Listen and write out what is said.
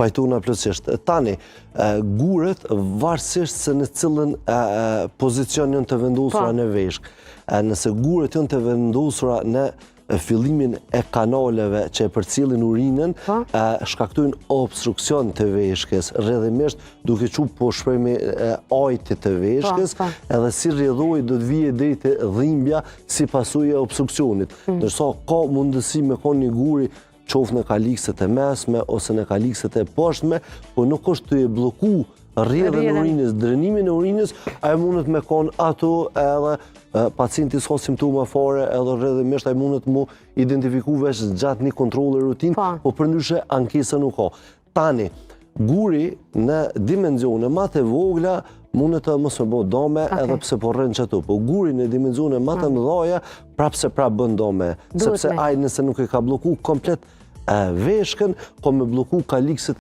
pajtuna plotësisht. Tani, gurët, varësisht se në cilën pozicion janë të vendosura në veshk. Nëse gurët janë të vendosura në fillimin e kanaleve që e përcjellin urinën, shkaktojnë obstruksion të veshkës, rrjedhimisht duke qenë po shprehje ajtit të veshkës, edhe si rrjedhoi do të vijë deri te dhimbja si pasojë e obstruksionit. Ndërsa ka mundësi me kon një guri qoftë në kalikset e mesme ose në kalikset e poshtme, po nuk është të e bloku rrjedhën e urinës, drenimin e urinës, ai mundet me kon ato edhe pacienti s'ka simptoma fare, edhe rrjedhimisht ai mundet mu identifiku veç gjatë një kontrolli rutin, po përndryshe ankesa nuk ka. Tani, guri në dimensione më të vogla mundet të mos me bë dome edhe pse po rrin çato, po guri në dimensione më të mëdha prapse bën dome, sepse ai nëse nuk e ka blloku komplet veshkën, ka me blloku kalikset